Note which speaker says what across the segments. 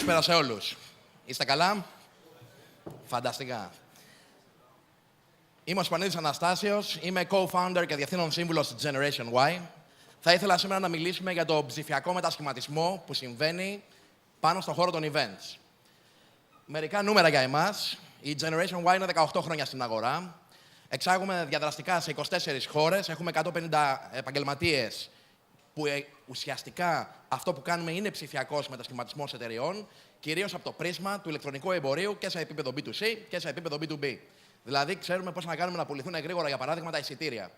Speaker 1: Καλησπέρα σε όλους. Είστε καλά? Φανταστικά. Είμαι ο Σπανίδης Αναστάσιος, είμαι co-founder και διευθύνων σύμβουλος της Generation Y. Θα ήθελα σήμερα να μιλήσουμε για το ψηφιακό μετασχηματισμό που συμβαίνει πάνω στον χώρο των events. Μερικά νούμερα για εμάς. Η Generation Y είναι 18 χρόνια στην αγορά. Εξάγουμε διαδραστικά σε 24 χώρες. Έχουμε 150 επαγγελματίες που ουσιαστικά αυτό που κάνουμε είναι ψηφιακός μετασχηματισμός εταιρεών, κυρίως από το πρίσμα του ηλεκτρονικού εμπορίου και σε επίπεδο B2C και σε επίπεδο B2B. Δηλαδή, ξέρουμε πώς να κάνουμε να πουληθούν γρήγορα, για παράδειγμα, τα εισιτήρια.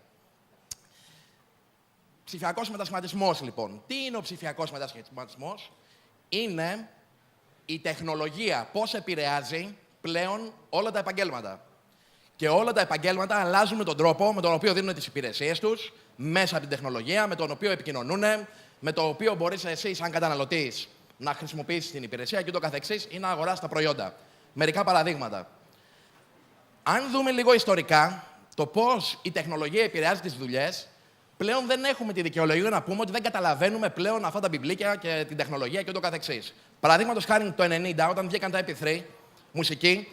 Speaker 1: Ψηφιακός μετασχηματισμός, λοιπόν. Τι είναι ο ψηφιακός μετασχηματισμός? Είναι η τεχνολογία πώς επηρεάζει πλέον όλα τα επαγγέλματα. Και όλα τα επαγγέλματα αλλάζουν με τον τρόπο με τον οποίο δίνουν τις υπηρεσίες τους, μέσα από την τεχνολογία, με τον οποίο επικοινωνούν, με το οποίο μπορείς εσύ, σαν καταναλωτής, να χρησιμοποιήσεις την υπηρεσία και ούτω καθεξής ή να αγοράσεις τα προϊόντα. Μερικά παραδείγματα. Αν δούμε λίγο ιστορικά το πώς η τεχνολογία επηρεάζει τις δουλειές, πλέον δεν έχουμε τη δικαιολογία να πούμε ότι δεν καταλαβαίνουμε πλέον αυτά τα μπιμπλίκια και την τεχνολογία και ούτω καθεξής. Παραδείγματος χάρη το 90, όταν βγήκαν τα MP3, μουσική,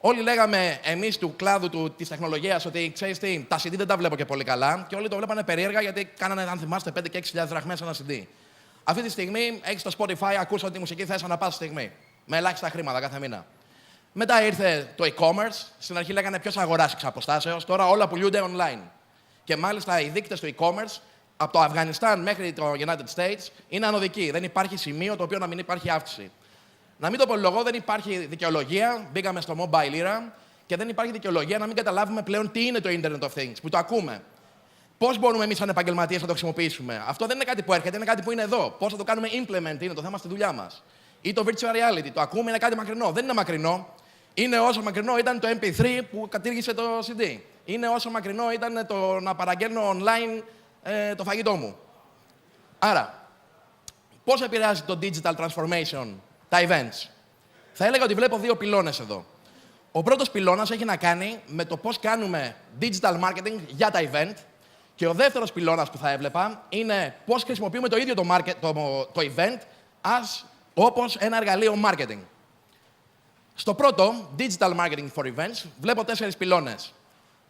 Speaker 1: όλοι λέγαμε εμείς του κλάδου της τεχνολογίας ότι ξέρεις τι, τα CD δεν τα βλέπω και πολύ καλά και όλοι το βλέπανε περίεργα γιατί κάνανε, αν θυμάστε, 5 και 6.000 δραχμές ένα CD. Αυτή τη στιγμή έχεις το Spotify, ακούς ό,τι μουσική θες ανά πάσα στιγμή. Με ελάχιστα χρήματα κάθε μήνα. Μετά ήρθε το e-commerce. Στην αρχή λέγανε ποιος θα αγοράσει εξ αποστάσεως. Τώρα όλα πουλούνται online. Και μάλιστα οι δείκτες του e-commerce από το Αφγανιστάν μέχρι το United States είναι ανωδικοί. Δεν υπάρχει σημείο το οποίο να μην υπάρχει αύξηση. Να μην το πολυλογώ, δεν υπάρχει δικαιολογία. Μπήκαμε στο mobile era και δεν υπάρχει δικαιολογία να μην καταλάβουμε πλέον τι είναι το Internet of Things, που το ακούμε. Πώς μπορούμε εμείς, σαν επαγγελματίες, να το χρησιμοποιήσουμε? Αυτό δεν είναι κάτι που έρχεται, είναι κάτι που είναι εδώ. Πώς θα το κάνουμε implement είναι το θέμα στη δουλειά μας. Ή το virtual reality. Το ακούμε, είναι κάτι μακρινό. Δεν είναι μακρινό. Είναι όσο μακρινό ήταν το MP3 που κατήργησε το CD. Είναι όσο μακρινό ήταν το να παραγγέλνω online το φαγητό μου. Άρα, πώς επηρεάζει το digital transformation τα events? Θα έλεγα ότι βλέπω δύο πυλώνες εδώ. Ο πρώτος πυλώνας έχει να κάνει με το πώς κάνουμε digital marketing για τα event. Και ο δεύτερος πυλώνας που θα έβλεπα είναι πώς χρησιμοποιούμε το ίδιο το event όπως ένα εργαλείο marketing. Στο πρώτο, digital marketing for events, βλέπω 4 πυλώνες.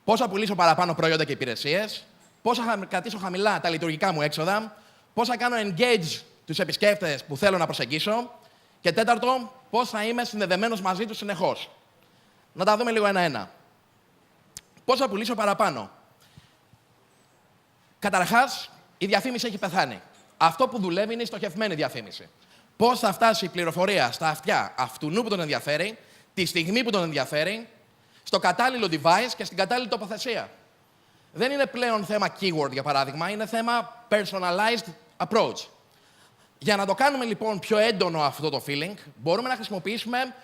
Speaker 1: Πώς θα πουλήσω παραπάνω προϊόντα και υπηρεσίες, πώς θα κρατήσω χαμηλά τα λειτουργικά μου έξοδα, πώς θα κάνω engage τους επισκέπτες που θέλω να προσεγγίσω και τέταρτο, πώς θα είμαι συνδεδεμένος μαζί τους συνεχώς. Να τα δούμε λίγο ένα-ένα. Πώς θα πουλήσω παραπάνω? Καταρχάς, η διαφήμιση έχει πεθάνει. Αυτό που δουλεύει είναι η στοχευμένη διαφήμιση. Πώς θα φτάσει η πληροφορία στα αυτιά αυτού που τον ενδιαφέρει, τη στιγμή που τον ενδιαφέρει, στο κατάλληλο device και στην κατάλληλη τοποθεσία. Δεν είναι πλέον θέμα keyword, για παράδειγμα, είναι θέμα personalized approach. Για να το κάνουμε λοιπόν πιο έντονο αυτό το feeling, μπορούμε να χρησιμοποιήσουμε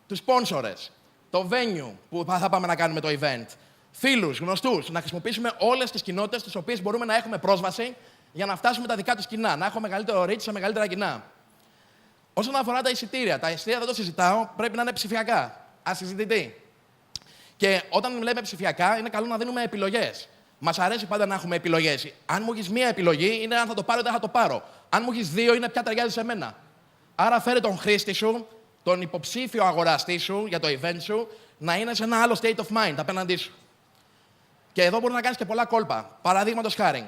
Speaker 1: τους sponsors, το venue που θα πάμε να κάνουμε το event, φίλους, γνωστούς, να χρησιμοποιήσουμε όλες τις κοινότητες στις οποίες μπορούμε να έχουμε πρόσβαση για να φτάσουμε τα δικά τους κοινά, να έχουμε μεγαλύτερο reach σε μεγαλύτερα κοινά. Όσον αφορά τα εισιτήρια δεν το συζητάω, πρέπει να είναι ψηφιακά. Ασυζητητή. Και όταν λέμε ψηφιακά, είναι καλό να δίνουμε επιλογές. Μας αρέσει πάντα να έχουμε επιλογές. Αν μου έχεις μία επιλογή, είναι αν θα το πάρω ή δεν θα το πάρω. Αν μου έχεις δύο, είναι ποια ταιριάζει σε μένα. Άρα φέρε τον χρήστη σου, τον υποψήφιο αγοραστή σου για το event σου, να είναι σε ένα άλλο state of mind απέναντί σου. Και εδώ μπορεί να κάνεις και πολλά κόλπα. Παραδείγματος χάρη.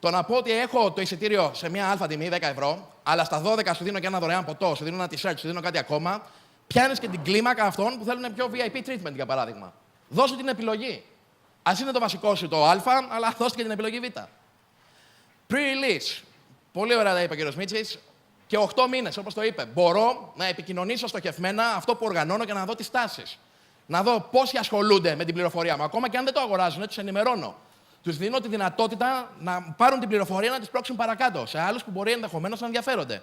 Speaker 1: Το να πω ότι έχω το εισιτήριο σε μια αλφα τιμή, 10 ευρώ, αλλά στα 12 σου δίνω και ένα δωρεάν ποτό, σου δίνω ένα t-shirt, σου δίνω κάτι ακόμα, πιάνεις και την κλίμακα αυτών που θέλουν πιο VIP treatment, για παράδειγμα. Δώσου την επιλογή. Ας είναι το βασικό σου το α, αλλά δώστε και την επιλογή β. Pre-release. Πολύ ωραία τα είπε ο κ. Μίτσης. Και 8 μήνες, όπως το είπε. Μπορώ να επικοινωνήσω στοχευμένα αυτό που οργανώνω και να δω τις τάσεις. Να δω πόσοι ασχολούνται με την πληροφορία μου. Ακόμα και αν δεν το αγοράζουν, τους ενημερώνω. Τους δίνω τη δυνατότητα να πάρουν την πληροφορία να τις πρόξουν παρακάτω σε άλλους που μπορεί ενδεχομένως να ενδιαφέρονται.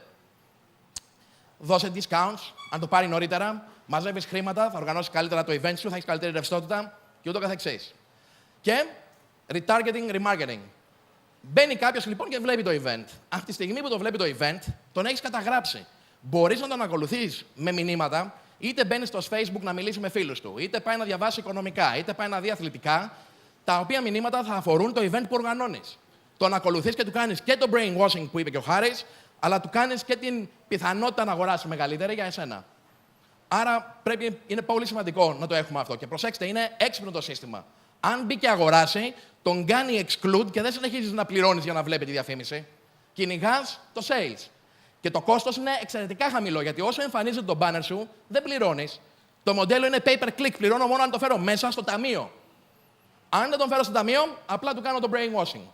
Speaker 1: Δώσε discounts, αν το πάρει νωρίτερα, μαζεύεις χρήματα, θα οργανώσεις καλύτερα το event σου, θα έχεις καλύτερη ρευστότητα και ούτω καθεξής. Και retargeting, remarketing. Μπαίνει κάποιος λοιπόν και βλέπει το event. Αυτή τη στιγμή που το βλέπει το event, τον έχεις καταγράψει. Μπορείς να τον ακολουθείς με μηνύματα, είτε μπαίνει στο Facebook να μιλήσει με φίλους του, είτε πάει να διαβάσει οικονομικά, είτε πάει να δει αθλητικά, τα οποία μηνύματα θα αφορούν το event που οργανώνεις. Τον ακολουθείς και του κάνεις και το brainwashing που είπε και ο Χάρης, αλλά του κάνεις και την πιθανότητα να αγοράσει μεγαλύτερη για εσένα. Άρα είναι πολύ σημαντικό να το έχουμε αυτό. Και προσέξτε, είναι έξυπνο το σύστημα. Αν μπει και αγοράσει, τον κάνει exclude και δεν συνεχίζεις να πληρώνεις για να βλέπει τη διαφήμιση. Κυνηγάς το sales. Και το κόστος είναι εξαιρετικά χαμηλό, γιατί όσο εμφανίζεται το banner σου, δεν πληρώνεις. Το μοντέλο είναι pay per click. Πληρώνω μόνο αν το φέρω μέσα στο ταμείο. Αν δεν τον φέρω στο ταμείο, απλά του κάνω το brainwashing.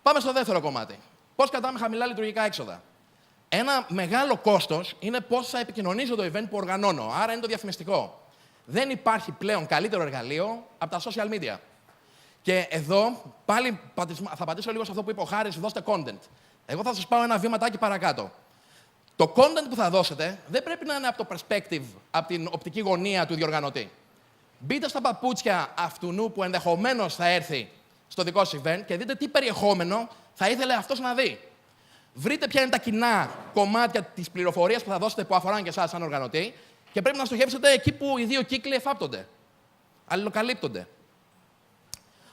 Speaker 1: Πάμε στο δεύτερο κομμάτι. Πώς κρατάμε χαμηλά λειτουργικά έξοδα. Ένα μεγάλο κόστος είναι πώς θα επικοινωνήσω το event που οργανώνω. Άρα είναι το διαφημιστικό. Δεν υπάρχει πλέον καλύτερο εργαλείο από τα social media. Και εδώ πάλι θα πατήσω λίγο σε αυτό που είπε ο Χάρης, δώστε content. Εγώ θα σας πάω ένα βήματάκι παρακάτω. Το content που θα δώσετε δεν πρέπει να είναι από το perspective, από την οπτική γωνία του διοργανωτή. Μπείτε στα παπούτσια αυτού που ενδεχομένως θα έρθει στο δικό σας event και δείτε τι περιεχόμενο θα ήθελε αυτός να δει. Βρείτε ποια είναι τα κοινά κομμάτια της πληροφορίας που θα δώσετε που αφορά και εσάς σαν οργανωτή και πρέπει να στοχεύσετε εκεί που οι δύο κύκλοι εφάπτονται, αλληλοκαλύπτονται.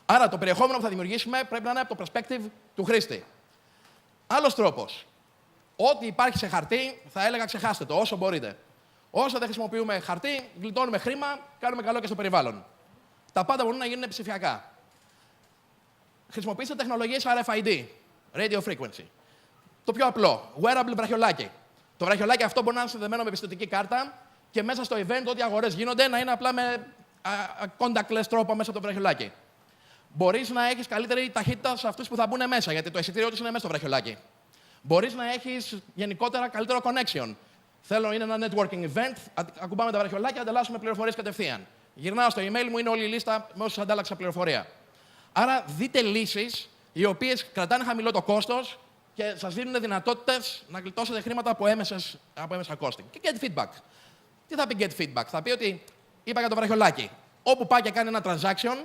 Speaker 1: Άρα το περιεχόμενο που θα δημιουργήσουμε πρέπει να είναι από το perspective του χρήστη. Άλλος τρόπος. Ό,τι υπάρχει σε χαρτί, θα έλεγα ξεχάστε το όσο μπορείτε. Όσο δεν χρησιμοποιούμε χαρτί, γλιτώνουμε χρήμα, κάνουμε καλό και στο περιβάλλον. Τα πάντα μπορούν να γίνουν ψηφιακά. Χρησιμοποιήστε τεχνολογίες RFID, Radio Frequency. Το πιο απλό, wearable βραχιολάκι. Το βραχιολάκι αυτό μπορεί να είναι συνδεδεμένο με πιστωτική κάρτα και μέσα στο event, ό,τι αγορές γίνονται, να είναι απλά με contactless τρόπο μέσα από το βραχιολάκι. Μπορείς να έχεις καλύτερη ταχύτητα σε αυτούς που θα μπουν μέσα, γιατί το εισιτήριό τους είναι μέσα στο βραχιολάκι. Μπορείς να έχεις γενικότερα καλύτερο connection. Είναι ένα networking event, ακουμπάμε τα βραχιολάκια, ανταλλάσσουμε πληροφορίες κατευθείαν. Γυρνάω στο email μου, είναι όλη η λίστα με όσους αντάλλαξα πληροφορία. Άρα δείτε λύσεις οι οποίες κρατάνε χαμηλό το κόστος και σας δίνουν δυνατότητες να γλιτώσετε χρήματα από έμεσα κόστη. Και get feedback. Τι θα πει get feedback? Θα πει ότι είπα για το βραχιολάκι. Όπου πάει και κάνει ένα transaction,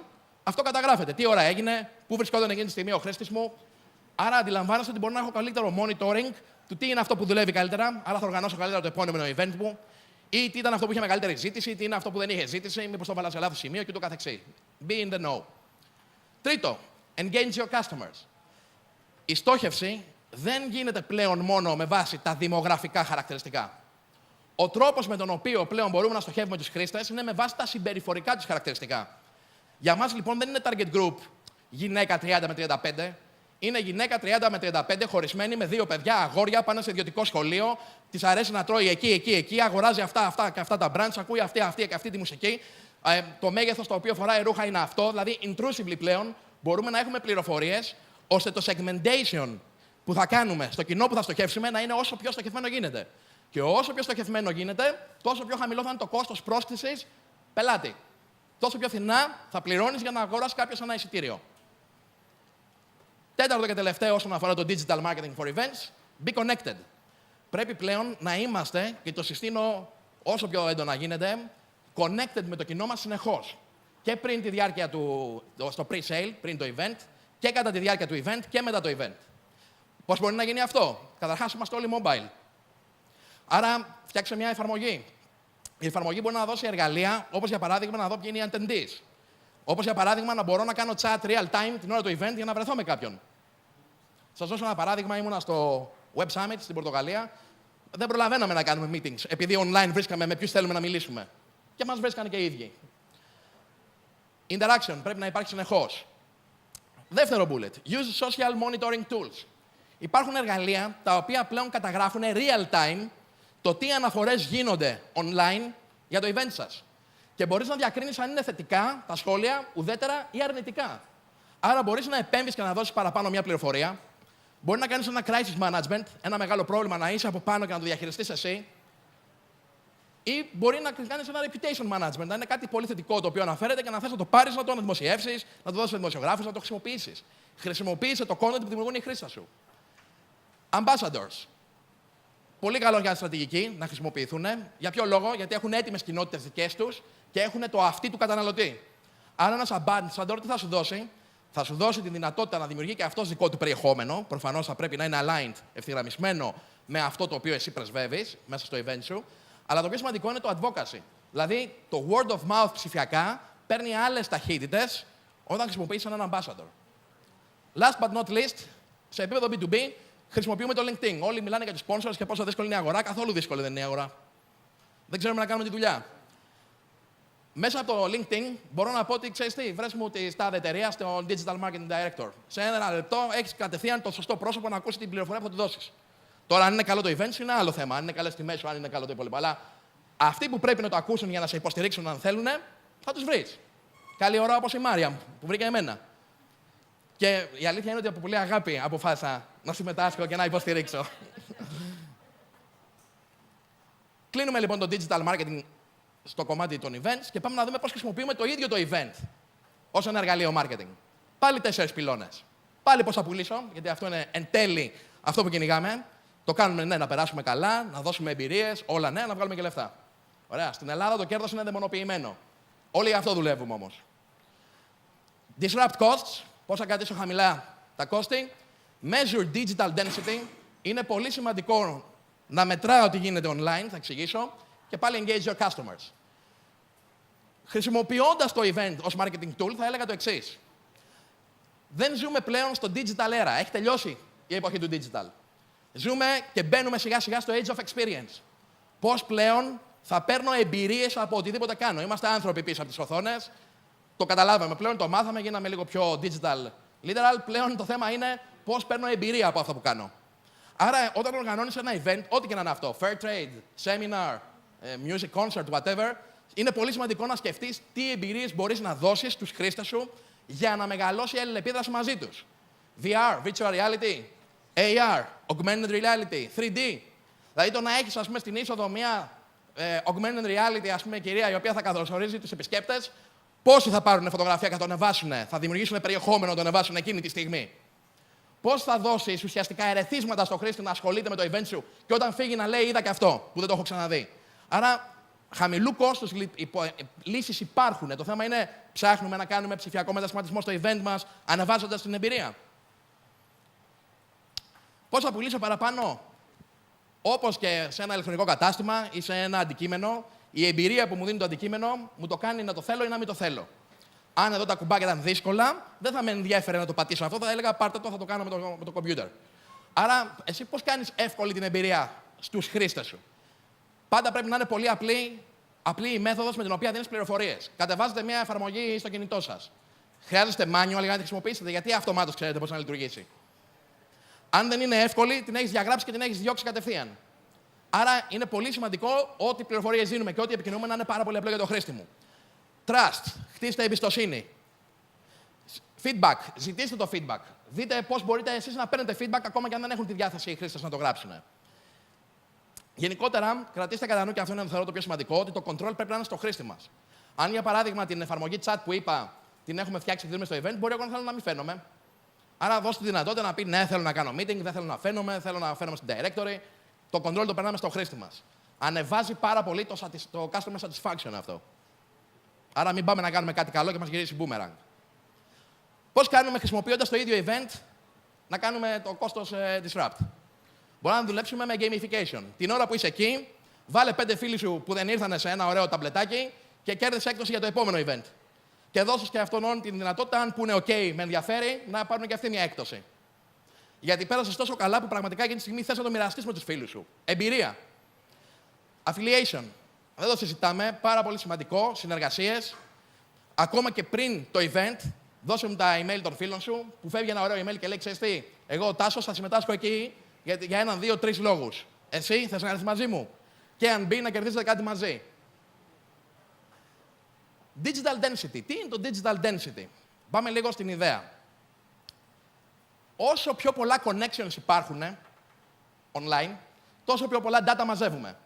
Speaker 1: αυτό καταγράφεται. Τι ώρα έγινε, πού βρισκόταν εκείνη τη στιγμή ο χρήστης μου. Άρα αντιλαμβάνεστε ότι μπορώ να έχω καλύτερο monitoring του τι είναι αυτό που δουλεύει καλύτερα. Άρα θα οργανώσω καλύτερα το επόμενο event μου. Ή τι ήταν αυτό που είχε μεγαλύτερη ζήτηση, τι είναι αυτό που δεν είχε ζήτηση, μήπως το βάλα σε λάθος σημείο και ούτω καθεξής. Be in the know. Τρίτο, engage your customers. Η στόχευση δεν γίνεται πλέον μόνο με βάση τα δημογραφικά χαρακτηριστικά. Ο τρόπος με τον οποίο πλέον μπορούμε να στοχεύουμε τους χρήστες είναι με βάση τα συμπεριφορικά τους χαρακτηριστικά. Για μας λοιπόν δεν είναι target group γυναίκα 30 με 35. Είναι γυναίκα 30 με 35 χωρισμένη με 2 παιδιά, αγόρια, πάνε σε ιδιωτικό σχολείο. Της αρέσει να τρώει εκεί, αγοράζει αυτά και αυτά τα brands, ακούει αυτή τη μουσική. Το μέγεθος το οποίο φοράει ρούχα είναι αυτό. Δηλαδή, intrusively πλέον μπορούμε να έχουμε πληροφορίες ώστε το segmentation που θα κάνουμε στο κοινό που θα στοχεύσουμε να είναι όσο πιο στοχευμένο γίνεται. Και όσο πιο στοχευμένο γίνεται, τόσο πιο χαμηλό θα είναι το κόστος πρόσκλησης πελάτη. Τόσο πιο φθηνά θα πληρώνεις για να αγοράσει κάποιος ένα εισιτήριο. Τέταρτο και τελευταίο όσον αφορά το digital marketing for events, be connected. Πρέπει πλέον να είμαστε, και το συστήνω όσο πιο έντονα γίνεται, connected με το κοινό μας συνεχώς. Και πριν τη διάρκεια στο pre-sale, πριν το event, και κατά τη διάρκεια του event και μετά το event. Πώς μπορεί να γίνει αυτό? Καταρχάς, είμαστε όλοι mobile. Άρα, φτιάξε μια εφαρμογή. Η εφαρμογή μπορεί να δώσει εργαλεία, όπως για παράδειγμα να δω ποιοι είναι οι attendees. Όπως για παράδειγμα να μπορώ να κάνω chat real time την ώρα του event για να βρεθώ με κάποιον. Σας δώσω ένα παράδειγμα. Ήμουνα στο Web Summit στην Πορτογαλία. Δεν προλαβαίναμε να κάνουμε meetings, επειδή online βρίσκαμε με ποιους θέλουμε να μιλήσουμε. Και μας βρίσκανε και οι ίδιοι. Interaction πρέπει να υπάρχει συνεχώς. Δεύτερο bullet. Use social monitoring tools. Υπάρχουν εργαλεία τα οποία πλέον καταγράφουν real time το τι αναφορές γίνονται online για το event σας. Και μπορείς να διακρίνεις αν είναι θετικά τα σχόλια, ουδέτερα ή αρνητικά. Άρα μπορείς να επέμβεις και να δώσεις παραπάνω μια πληροφορία. Μπορεί να κάνεις ένα crisis management, ένα μεγάλο πρόβλημα να είσαι από πάνω και να το διαχειριστείς εσύ. Ή μπορεί να κάνεις ένα reputation management, να είναι κάτι πολύ θετικό το οποίο αναφέρεται και να θες να το πάρεις, να το αναδημοσιεύσεις, να το δώσεις σε δημοσιογράφους, να το χρησιμοποιήσεις. Χρησιμοποίησε το content που δημιουργούν οι χρήστες σου. Ambassadors. Πολύ καλό για στρατηγική να χρησιμοποιηθούν. Για ποιο λόγο? Γιατί έχουν έτοιμες κοινότητες δικές τους και έχουν το αυτί του καταναλωτή. Άρα, ένας ambassador τι θα σου δώσει? Θα σου δώσει τη δυνατότητα να δημιουργεί και αυτός δικό του περιεχόμενο. Προφανώς θα πρέπει να είναι aligned, ευθυγραμμισμένο με αυτό το οποίο εσύ πρεσβεύεις μέσα στο event σου. Αλλά το πιο σημαντικό είναι το advocacy. Δηλαδή, το word of mouth ψηφιακά παίρνει άλλες ταχύτητες όταν χρησιμοποιείς έναν ambassador. Last but not least, σε επίπεδο B2B, Χρησιμοποιούμε το LinkedIn. Όλοι μιλάνε για τους sponsors και πόσο δύσκολη είναι η αγορά. Καθόλου δύσκολη δεν είναι η αγορά. Δεν ξέρουμε να κάνουμε τη δουλειά. Μέσα από το LinkedIn μπορώ να πω ότι ξέρεις τι, βρες μου τη στάδε εταιρεία στο Digital Marketing Director. Σε 1 λεπτό έχεις κατευθείαν το σωστό πρόσωπο να ακούσει την πληροφορία που θα του δώσεις. Τώρα, αν είναι καλό το event, είναι άλλο θέμα. Αν είναι καλές τιμές σου, αν είναι καλό το υπόλοιπο. Αλλά αυτοί που πρέπει να το ακούσουν για να σε υποστηρίξουν, αν θέλουν, θα τους βρεις. Καλή ώρα όπως η Μάρια που βρήκε εμένα. Και η αλήθεια είναι ότι από πολύ αγάπη αποφάσισα να συμμετάσχω και να υποστηρίξω. Κλείνουμε λοιπόν το digital marketing στο κομμάτι των events και πάμε να δούμε πώς χρησιμοποιούμε το ίδιο το event ως ένα εργαλείο marketing. Πάλι 4 πυλώνες. Πάλι πώς θα πουλήσω, γιατί αυτό είναι εν τέλει αυτό που κυνηγάμε. Το κάνουμε ναι, να περάσουμε καλά, να δώσουμε εμπειρίες, όλα ναι, να βγάλουμε και λεφτά. Ωραία. Στην Ελλάδα το κέρδος είναι δαιμονοποιημένο. Όλοι για αυτό δουλεύουμε όμως. Disrupt costs, πώς θα κρατήσω χαμηλά τα κόστη. Measure digital density. Είναι πολύ σημαντικό να μετράω τι γίνεται online, θα εξηγήσω. Και πάλι engage your customers. Χρησιμοποιώντας το event ως marketing tool, θα έλεγα το εξής. Δεν ζούμε πλέον στο digital era. Έχει τελειώσει η εποχή του digital. Ζούμε και μπαίνουμε σιγά σιγά στο age of experience. Πώς πλέον θα παίρνω εμπειρίες από οτιδήποτε κάνω. Είμαστε άνθρωποι πίσω από τις οθόνες. Το καταλάβαμε πλέον, το μάθαμε, γίναμε λίγο πιο digital literal. Πλέον το θέμα είναι πώς παίρνω εμπειρία από αυτό που κάνω. Άρα, όταν οργανώνεις ένα event, ό,τι και να είναι αυτό, fair trade, seminar, music concert, whatever, είναι πολύ σημαντικό να σκεφτείς τι εμπειρίες μπορείς να δώσεις στους χρήστες σου για να μεγαλώσει η αλληλεπίδραση μαζί τους. VR, virtual reality, AR, augmented reality, 3D. Δηλαδή το να έχεις, ας πούμε, στην είσοδο μια augmented reality, ας πούμε, κυρία η οποία θα καλωσορίζει τους επισκέπτες, πόσοι θα πάρουν φωτογραφία και θα το ανεβάσουν, θα δημιουργήσουν περιεχόμενο να το ανεβάσουν εκείνη τη στιγμή. Πώς θα δώσεις ουσιαστικά ερεθίσματα στο χρήστη να ασχολείται με το event σου και όταν φύγει να λέει είδα και αυτό που δεν το έχω ξαναδεί. Άρα, χαμηλού κόστους λύσεις υπάρχουν. Το θέμα είναι ψάχνουμε να κάνουμε ψηφιακό μετασχηματισμό στο event μας, ανεβάζοντας την εμπειρία. Πώς θα πουλήσω παραπάνω, όπως και σε ένα ηλεκτρονικό κατάστημα ή σε ένα αντικείμενο, η εμπειρία που μου δίνει το αντικείμενο μου το κάνει να το θέλω ή να μην το θέλω. Αν εδώ τα κουμπάκια ήταν δύσκολα, δεν θα με ενδιέφερε να το πατήσω αυτό, θα έλεγα πάρτε το, θα το κάνω με το κομπιούτερ. Άρα, εσύ πώς κάνεις εύκολη την εμπειρία στους χρήστες σου. Πάντα πρέπει να είναι πολύ απλή η μέθοδος με την οποία δίνεις πληροφορίες. Κατεβάζετε μια εφαρμογή στο κινητό σας. Χρειάζεστε manual για να τη χρησιμοποιήσετε, γιατί αυτομάτως ξέρετε πώς να λειτουργήσει. Αν δεν είναι εύκολη, την έχεις διαγράψει και την έχεις διώξει κατευθείαν. Άρα είναι πολύ σημαντικό ό,τι πληροφορίες δίνουμε και ό,τι επικοινωνούμε να είναι πάρα πολύ απλό για το χρήστη μου. Trust. Χτίστε εμπιστοσύνη. Feedback. Ζητήστε το feedback. Δείτε πώς μπορείτε εσείς να παίρνετε feedback ακόμα και αν δεν έχουν τη διάθεση οι χρήστες να το γράψουν. Γενικότερα, κρατήστε κατά νου, και αυτό είναι θεωρώ το πιο σημαντικό, ότι το control πρέπει να είναι στο χρήστη μας. Αν για παράδειγμα την εφαρμογή chat που είπα την έχουμε φτιάξει και δίνουμε στο event, μπορεί εγώ να θέλω να μην φαίνομαι. Άρα δώστε τη δυνατότητα να πει ναι, θέλω να κάνω meeting, δεν θέλω να φαίνομαι, θέλω να φαίνομαι στην directory. Το control το περνάμε στο χρήστη μας. Ανεβάζει πάρα πολύ το customer satisfaction αυτό. Άρα μην πάμε να κάνουμε κάτι καλό και μας γυρίσει boomerang. Πώς κάνουμε χρησιμοποιώντας το ίδιο event να κάνουμε το κόστος disrupt. Μπορούμε να δουλέψουμε με gamification. Την ώρα που είσαι εκεί, βάλε 5 φίλοι σου που δεν ήρθαν σε ένα ωραίο ταμπλετάκι και κέρδισε έκπτωση για το επόμενο event. Και δώσεις και αυτόν την δυνατότητα, αν πούνε OK, με ενδιαφέρει, να πάρουν και αυτή μια έκπτωση. Γιατί πέρασες τόσο καλά που πραγματικά εκείνη τη στιγμή θες να το μοιραστείς με τους φίλους σου. Εμπειρία. Affiliation. Δεν το συζητάμε. Πάρα πολύ σημαντικό. Συνεργασίες. Ακόμα και πριν το event, δώσε μου τα email των φίλων σου, που φεύγει ένα ωραίο email και λέει: ξέρεις τι, εγώ ο Τάσος θα συμμετάσχω εκεί για 1, 2, 3 λόγους. Εσύ θες να έρθεις μαζί μου. Και αν μπει να κερδίσετε κάτι μαζί. Digital density. Τι είναι το digital density? Πάμε λίγο στην ιδέα. Όσο πιο πολλά connections υπάρχουν online, τόσο πιο πολλά data μαζεύουμε.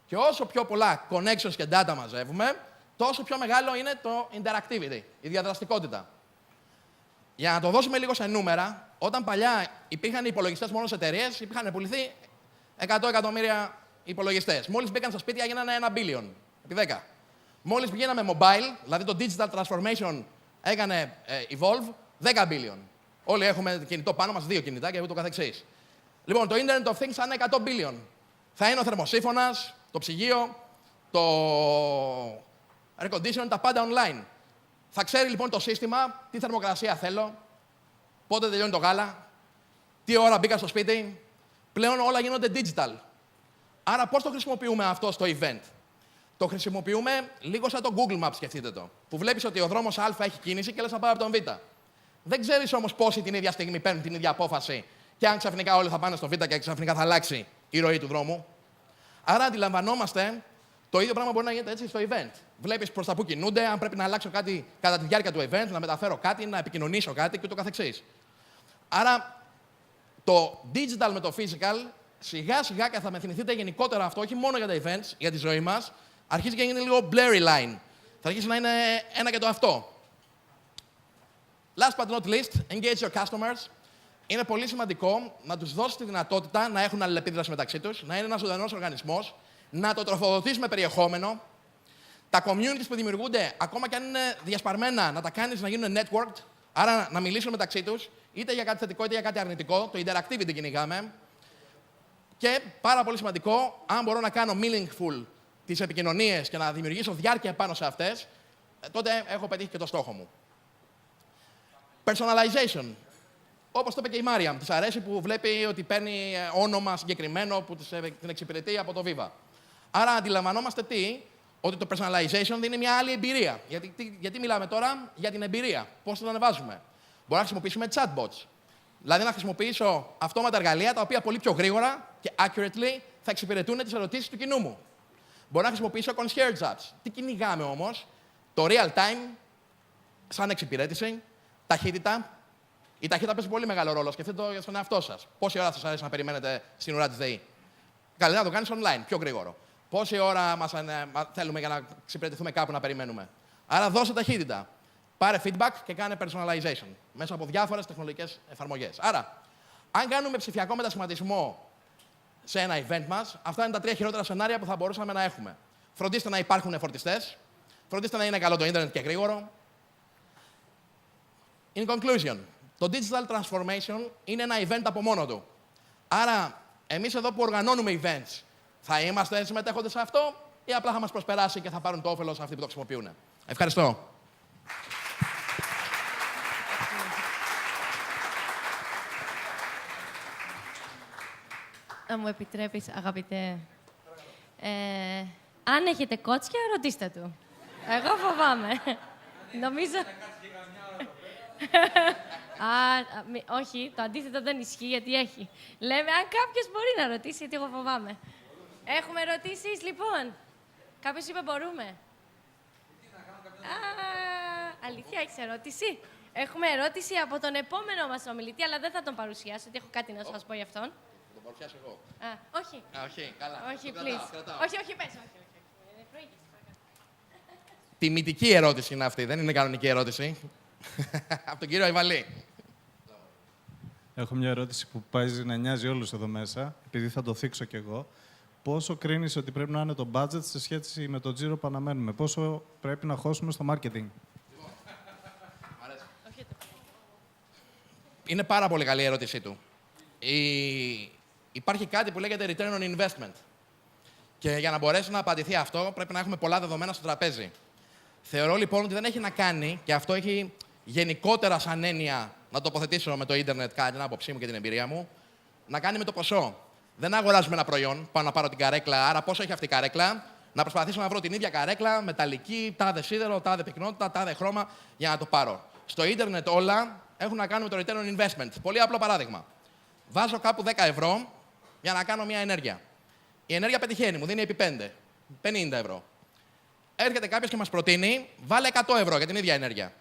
Speaker 1: Και όσο πιο πολλά connections και data μαζεύουμε, τόσο πιο μεγάλο είναι το interactivity, η διαδραστικότητα. Για να το δώσουμε λίγο σε νούμερα, όταν παλιά υπήρχαν υπολογιστές μόνο σε εταιρείες, είχαν πουληθεί 100 εκατομμύρια υπολογιστές. Μόλις μπήκαν στα σπίτια, γίνανε 1 billion, επί 10. Μόλις πηγαίναμε mobile, δηλαδή το digital transformation έκανε evolve, 10 billion. Όλοι έχουμε κινητό πάνω μας, 2 κινητά και ούτω καθεξής. Λοιπόν, το Internet of Things θα είναι 100 billion. Θα είναι ο θερμοσύφωνας, το ψυγείο, το air condition, τα πάντα online. Θα ξέρει λοιπόν το σύστημα τι θερμοκρασία θέλω, πότε τελειώνει το γάλα, τι ώρα μπήκα στο σπίτι, πλέον όλα γίνονται digital. Άρα πώς το χρησιμοποιούμε αυτό στο event? Το χρησιμοποιούμε λίγο σαν το Google Maps, σκεφτείτε το. Που βλέπεις ότι ο δρόμος Α έχει κίνηση και λες να πάω από τον Β. Δεν ξέρεις όμως πόσοι την ίδια στιγμή παίρνουν την ίδια απόφαση και αν ξαφνικά όλοι θα πάνε στο Β και ξαφνικά θα αλλάξει η ροή του δρόμου. Άρα αντιλαμβανόμαστε το ίδιο πράγμα μπορεί να γίνεται έτσι στο event. Βλέπεις προς τα που κινούνται, αν πρέπει να αλλάξω κάτι κατά τη διάρκεια του event, να μεταφέρω κάτι, να επικοινωνήσω κάτι κ.ο.κ. Άρα το digital με το physical, σιγά σιγά και θα με θυμηθείτε γενικότερα αυτό, όχι μόνο για τα events, για τη ζωή μας, αρχίζει και είναι λίγο blurry line. Θα αρχίσει να είναι ένα και το αυτό. Last but not least, engage your customers. Είναι πολύ σημαντικό να τους δώσεις τη δυνατότητα να έχουν αλληλεπίδραση μεταξύ τους, να είναι ένας ζωντανός οργανισμός, να το τροφοδοτείς με περιεχόμενο. Τα communities που δημιουργούνται, ακόμα και αν είναι διασπαρμένα, να τα κάνεις να γίνουν networked, άρα να μιλήσουν μεταξύ τους, είτε για κάτι θετικό είτε για κάτι αρνητικό. Το interactivity κυνηγάμε. Και πάρα πολύ σημαντικό, αν μπορώ να κάνω meaningful τις επικοινωνίες και να δημιουργήσω διάρκεια πάνω σε αυτές, τότε έχω πετύχει και το στόχο μου. Personalization. Όπως το είπε και η Μάριαμ, της αρέσει που βλέπει ότι παίρνει όνομα συγκεκριμένο που την εξυπηρετεί από το Viva. Άρα αντιλαμβανόμαστε ότι το personalization δίνει μια άλλη εμπειρία. Γιατί μιλάμε τώρα για την εμπειρία. Πώς την ανεβάζουμε? Μπορώ να χρησιμοποιήσουμε chatbots. Δηλαδή να χρησιμοποιήσω αυτόματα εργαλεία τα οποία πολύ πιο γρήγορα και accurately θα εξυπηρετούν τις ερωτήσεις του κοινού μου. Μπορώ να χρησιμοποιήσω concierge apps. Τι κυνηγάμε όμως? Το real time, σαν εξυπηρέτηση, ταχύτητα. Η ταχύτητα παίζει πολύ μεγάλο ρόλο. Σκεφτείτε το στον εαυτό σας. Πόση ώρα σας αρέσει να περιμένετε στην ουρά της ΔΕΗ? Καλύτερα να το κάνεις online, πιο γρήγορο. Πόση ώρα θέλουμε για να εξυπηρετηθούμε κάπου να περιμένουμε? Άρα δώσε ταχύτητα. Πάρε feedback και κάνε personalization μέσα από διάφορες τεχνολογικές εφαρμογές. Άρα, αν κάνουμε ψηφιακό μετασχηματισμό σε ένα event μας, αυτά είναι τα 3 χειρότερα σενάρια που θα μπορούσαμε να έχουμε. Φροντίστε να υπάρχουν φορτιστές, φροντίστε να είναι καλό το ίντερνετ και γρήγορο. In conclusion, το digital transformation είναι ένα event από μόνο του. Άρα, εμείς εδώ που οργανώνουμε events, θα είμαστε συμμετέχοντες σε αυτό ή απλά θα μας προσπεράσει και θα πάρουν το όφελος αυτοί που το χρησιμοποιούν? Ευχαριστώ.
Speaker 2: Αν μου επιτρέπεις, αγαπητέ. Αν έχετε κότσια, ρωτήστε του. Εγώ φοβάμαι. Νομίζω... όχι, το αντίθετο δεν ισχύει, γιατί έχει. Λέμε, αν κάποιος μπορεί να ρωτήσει, γιατί εγώ φοβάμαι. Έχουμε ερωτήσεις, λοιπόν. Κάποιος είπε μπορούμε. Αλήθεια, έχεις ερώτηση? Έχουμε ερώτηση από τον επόμενο μας ομιλητή, αλλά δεν θα τον παρουσιάσω, γιατί έχω κάτι να σας πω γι' αυτόν.
Speaker 1: Το παρουσιάσω εγώ.
Speaker 2: Όχι.
Speaker 1: Όχι, καλά.
Speaker 2: Όχι, please. Όχι, πες.
Speaker 1: Τιμητική ερώτηση είναι αυτή, δεν είναι κανονική ερώτηση. Από τον κύριο Αϊβαλή.
Speaker 3: Έχω μια ερώτηση που παίζει να νοιάζει όλους εδώ μέσα, επειδή θα το θίξω κι εγώ. Πόσο κρίνεις ότι πρέπει να είναι το budget σε σχέση με το τζίρο που αναμένουμε? Πόσο πρέπει να χώσουμε στο marketing?
Speaker 1: Είναι πάρα πολύ καλή η ερώτησή του. Υπάρχει κάτι που λέγεται return on investment. Και για να μπορέσει να απαντηθεί αυτό, πρέπει να έχουμε πολλά δεδομένα στο τραπέζι. Θεωρώ λοιπόν ότι δεν έχει να κάνει, και αυτό έχει γενικότερα σαν έννοια να τοποθετήσω με το ίντερνετ, κάτι την άποψή μου και την εμπειρία μου, να κάνει με το ποσό. Δεν αγοράζουμε ένα προϊόν, πάω να πάρω την καρέκλα, άρα πόσο έχει αυτή η καρέκλα, να προσπαθήσω να βρω την ίδια καρέκλα, μεταλλική, τάδε σίδερο, τάδε πυκνότητα, τάδε χρώμα, για να το πάρω. Στο ίντερνετ όλα έχουν να κάνουν με το return on investment. Πολύ απλό παράδειγμα. Βάζω κάπου 10 ευρώ για να κάνω μια ενέργεια. Η ενέργεια πετυχαίνει, μου δίνει επί 5, 50 ευρώ. Έρχεται κάποιος και μας προτείνει, βάλε 100 ευρώ για την ίδια ενέργεια.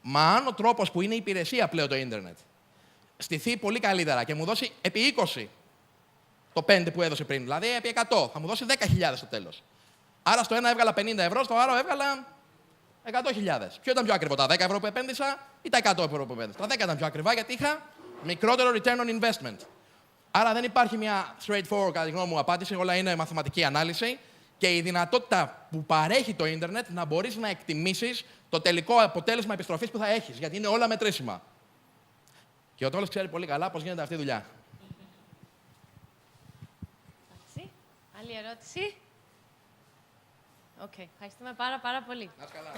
Speaker 1: Μα αν ο τρόπος που είναι η υπηρεσία πλέον το ίντερνετ στηθεί πολύ καλύτερα και μου δώσει επί 20 το 5 που έδωσε πριν, δηλαδή επί 100, θα μου δώσει 10.000 στο τέλος. Άρα στο ένα έβγαλα 50 ευρώ, στο άλλο έβγαλα 100.000. Ποιο ήταν πιο ακριβό, τα 10 ευρώ που επένδυσα ή τα 100 ευρώ που επένδυσα? Τα 10 ήταν πιο ακριβά γιατί είχα μικρότερο return on investment. Άρα δεν υπάρχει μια straightforward, κατά τη γνώμη μου, απάντηση, όλα είναι μαθηματική ανάλυση και η δυνατότητα που παρέχει το ίντερνετ να μπορείς να εκτιμήσεις το τελικό αποτέλεσμα επιστροφής που θα έχεις, γιατί είναι όλα μετρήσιμα. Και ο Τόλος ξέρει πολύ καλά πώς γίνεται αυτή η δουλειά.
Speaker 2: Άλλη ερώτηση? Οκ. Ευχαριστούμε πάρα πολύ.
Speaker 1: Να είσαι καλά.